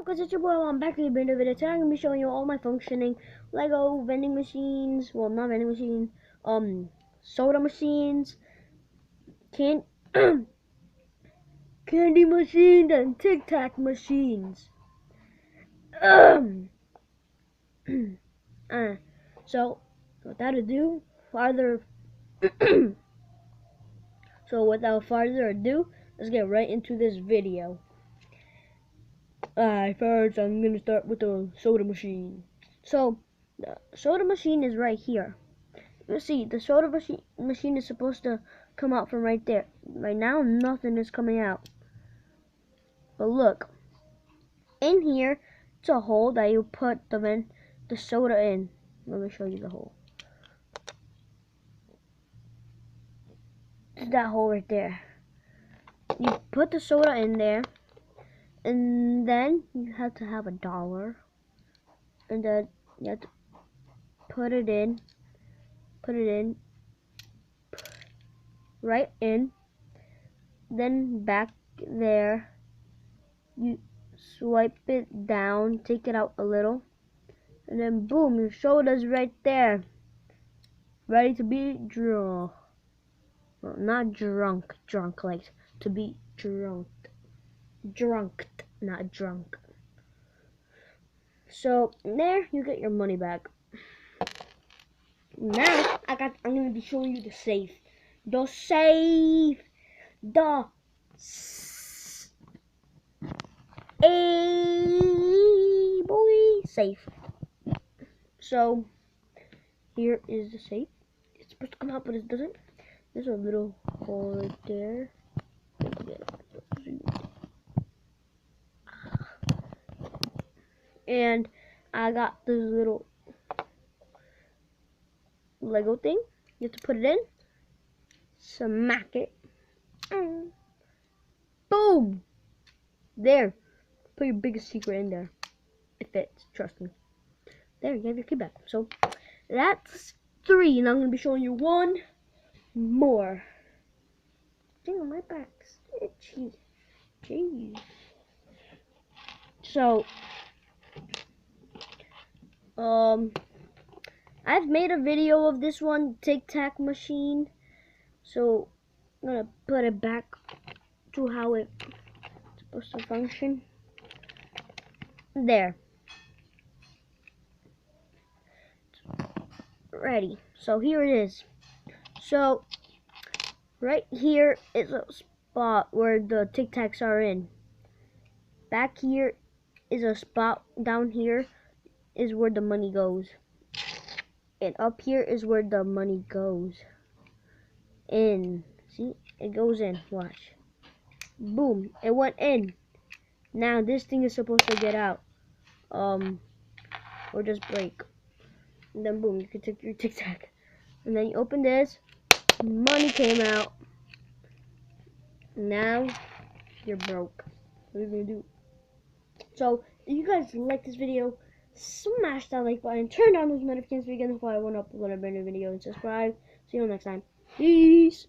guys, it's your boy. I'm back in the video. Today I'm gonna be showing you all my functioning Lego vending machines. Well, not vending machine. Soda machines, can candy machines, and Tic Tac machines. So without ado, farther. So without further ado, let's get right into this video. First I'm gonna start with the soda machine. So the soda machine is right here. You see, the soda machine is supposed to come out from right there. Right now, nothing is coming out. But look, in here, it's a hole that you put the soda in. Let me show you the hole. It's that hole right there. You put the soda in there, and then you have to have $1, and then you have to put it in, right in, then back there. You swipe it down, take it out a little, and then boom, your soda's right there, ready to be drunk. Well, not drunk, like to be drunk, not drunk. So there, you get your money back. Now I'm gonna be showing you the safe, safe. So here is the safe. It's supposed to come out, but it doesn't. There's a little hole right there. And I got this little Lego thing. You have to put it in, smack it, boom. There. Put your biggest secret in there. It fits, trust me. There, you have your key back. So that's 3, and I'm gonna be showing you one more. Damn, my back's itchy. Jeez. So I've made a video of this one Tic Tac machine. So I'm gonna put it back to how it's supposed to function. There. Ready. So here it is. So right here is a spot where the Tic Tacs are in. Back here is a spot. Down here is where the money goes. And up here is where the money goes. In. See? It goes in. Watch. Boom. It went in. Now this thing is supposed to get out. Or just break. And then boom, you can take your Tic Tac. And then you open this. Money came out. Now you're broke. What are you gonna do? So if you guys like this video, smash that like button, turn on those notifications so you get notified when I upload a brand new video, and subscribe. See you next time. Peace.